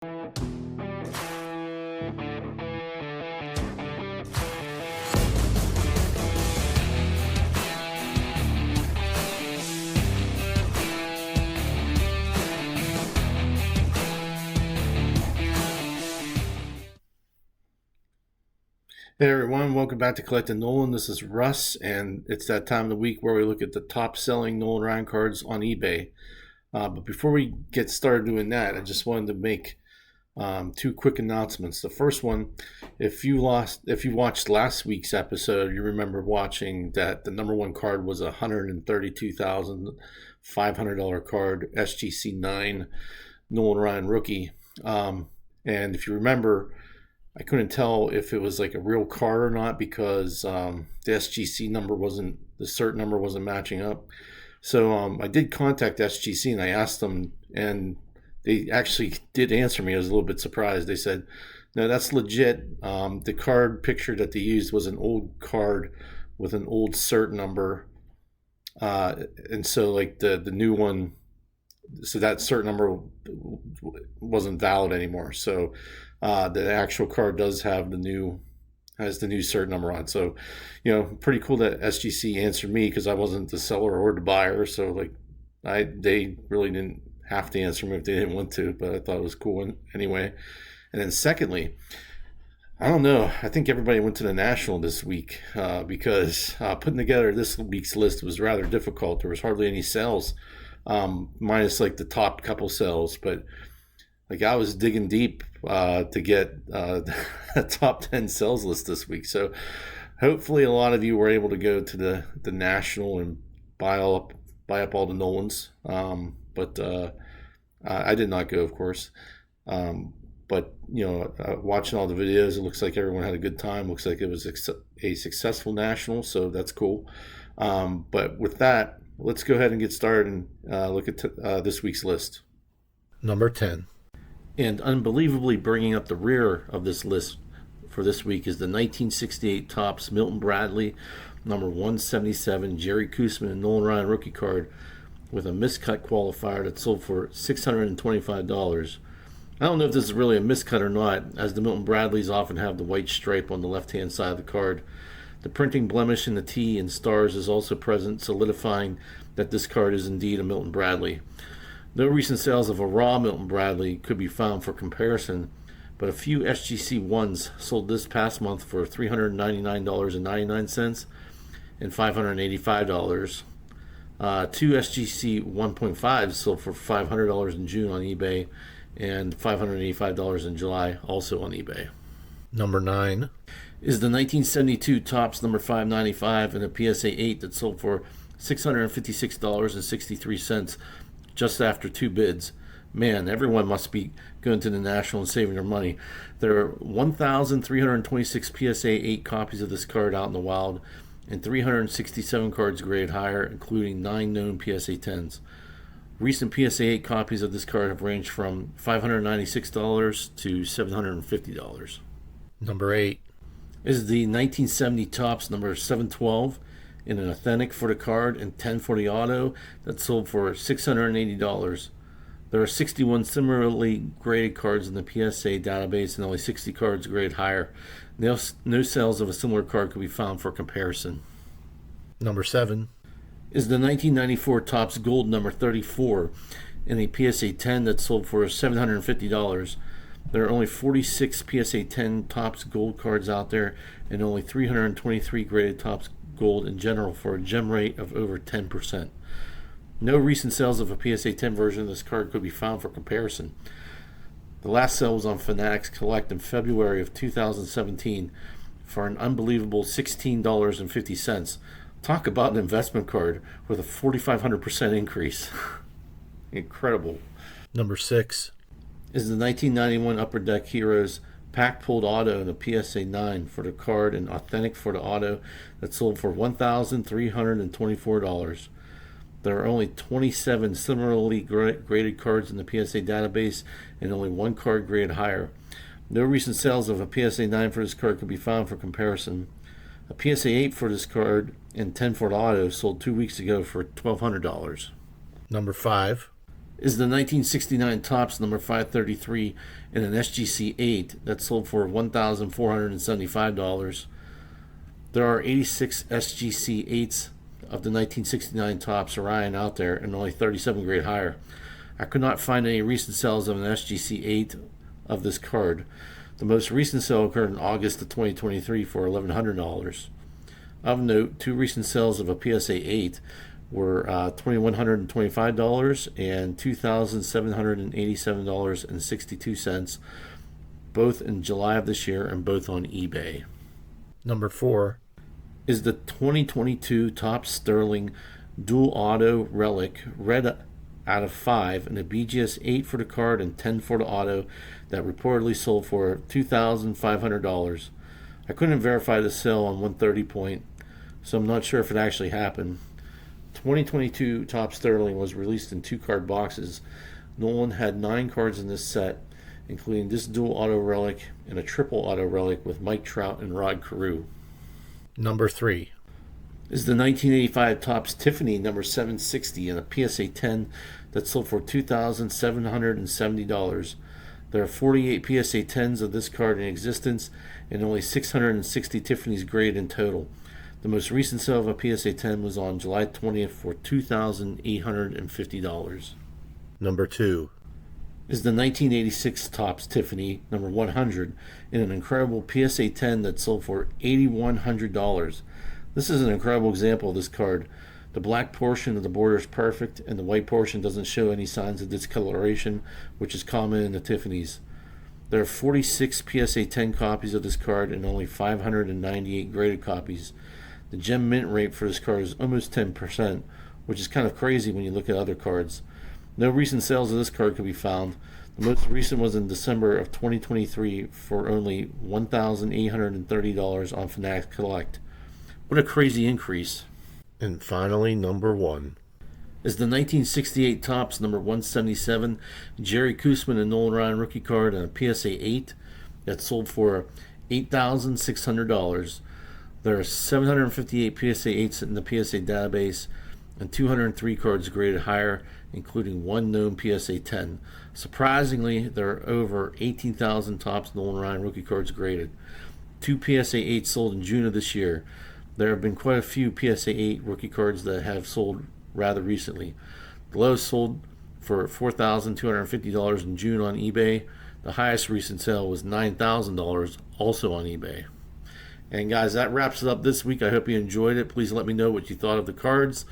Hey everyone, welcome back to Collecting Nolan. This is Russ, and it's that time of the week where we look at the top selling Nolan Ryan cards on eBay. But before we get started doing that, I just wanted to make two quick announcements. The first one, if you watched last week's episode, you remember watching that the number one card was a $132,500 card, SGC 9 Nolan Ryan rookie. And if you remember, I couldn't tell if it was like a real card or not because the SGC number wasn't, the cert number wasn't matching up. So I did contact SGC and I asked them, and they actually did answer me. I was a little bit surprised. They said, no, that's legit. The card picture that they used was an old card with an old cert number. And so like the new one, so that cert number wasn't valid anymore. So the actual card does have the new cert number on. So, pretty cool that SGC answered me because I wasn't the seller or the buyer. So like they really didn't have to answer me if they didn't want to, but I thought it was cool anyway. And then secondly, I don't know, I think everybody went to the National this week because putting together this week's list was rather difficult. There was hardly any sales, minus like the top couple sales, but like I was digging deep to get a top 10 sales list this week. So hopefully a lot of you were able to go to the National and buy up all the Nolans. But I did not go, of course. But watching all the videos, it looks like everyone had a good time. Looks like it was a successful National, so that's cool. But with that, let's go ahead and get started and look at this week's list. Number 10. And unbelievably bringing up the rear of this list for this week is the 1968 Topps Milton Bradley number 177 Jerry Koosman and Nolan Ryan rookie card with a miscut qualifier that sold for $625. I don't know if this is really a miscut or not, as the Milton Bradleys often have the white stripe on the left-hand side of the card. The printing blemish in the T and stars is also present, solidifying that this card is indeed a Milton Bradley. No recent sales of a raw Milton Bradley could be found for comparison, but a few SGC 1s sold this past month for $399.99 and $585. Two SGC 1.5s sold for $500 in June on eBay and $585 in July, also on eBay. Number 9 is the 1972 Topps number 595 and a PSA 8 that sold for $656.63 just after two bids. Man, everyone must be going to the National and saving their money. There are 1,326 PSA 8 copies of this card out in the wild and 367 cards graded higher, including 9 known PSA 10s. Recent PSA 8 copies of this card have ranged from $596 to $750. Number 8 is the 1970 Topps number 712 in an authentic for the card and 10 for the auto that sold for $680. There are 61 similarly graded cards in the PSA database and only 60 cards graded higher. No sales of a similar card could be found for comparison. Number 7 is the 1994 Topps Gold number 34 in a PSA 10 that sold for $750. There are only 46 PSA 10 Topps Gold cards out there and only 323 graded Topps Gold in general for a gem rate of over 10%. No recent sales of a PSA 10 version of this card could be found for comparison. The last sale was on Fanatics Collect in February of 2017 for an unbelievable $16.50. Talk about an investment card with a 4,500% increase. Incredible. Number 6 is the 1991 Upper Deck Heroes Pack Pulled Auto in a PSA 9 for the card and authentic for the auto that sold for $1,324. There are only 27 similarly graded cards in the PSA database and only one card graded higher. No recent sales of a PSA 9 for this card could be found for comparison. A PSA 8 for this card and 10 for the auto sold 2 weeks ago for $1,200. Number 5 is the 1969 Topps number 533 in an SGC 8 that sold for $1,475. There are 86 SGC 8s of the 1969 Topps Ryan out there, and only 37 grade higher. I could not find any recent sales of an SGC 8 of this card. The most recent sale occurred in August of 2023 for $1,100. Of note, two recent sales of a PSA 8 were $2,125 and $2,787.62, both in July of this year and both on eBay. Number 4 is the 2022 Topps Sterling Dual Auto Relic, red out of 5, and a BGS 8 for the card and 10 for the auto, that reportedly sold for $2,500. I couldn't verify the sale on 130 Point, so I'm not sure if it actually happened. 2022 Topps Sterling was released in 2 card boxes. Nolan had 9 cards in this set, including this dual auto relic and a triple auto relic with Mike Trout and Rod Carew. Number 3 is the 1985 Topps Tiffany number 760 in a PSA 10 that sold for $2,770. There are 48 PSA 10s of this card in existence and only 660 Tiffany's grade in total. The most recent sale of a PSA 10 was on July 20th for $2,850. Number 2 is the 1986 Topps Tiffany number 100 in an incredible PSA 10 that sold for $8,100. This is an incredible example of this card. The black portion of the border is perfect, and the white portion doesn't show any signs of discoloration, which is common in the Tiffany's. There are 46 PSA 10 copies of this card and only 598 graded copies. The gem mint rate for this card is almost 10%, which is kind of crazy when you look at other cards. No recent sales of this card could be found. The most recent was in December of 2023 for only $1,830 on Fanatics Collect. What a crazy increase. And finally, number 1 is the 1968 Topps number 177 Jerry Koosman and Nolan Ryan rookie card and a PSA 8 that sold for $8,600. There are 758 PSA 8s in the PSA database and 203 cards graded higher, including 1 known PSA 10. Surprisingly, there are over 18,000 Topps Nolan Ryan rookie cards graded. 2 PSA 8s sold in June of this year. There have been quite a few PSA 8 rookie cards that have sold rather recently. The lowest sold for $4,250 in June on eBay. The highest recent sale was $9,000, also on eBay. And guys, that wraps it up this week. I hope you enjoyed it. Please let me know what you thought of the cards.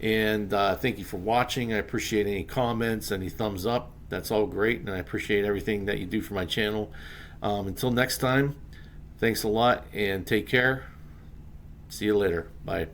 And thank you for watching. I appreciate any comments, any thumbs up. That's all great. And I appreciate everything that you do for my channel. Until next time, thanks a lot and take care. See you later. Bye.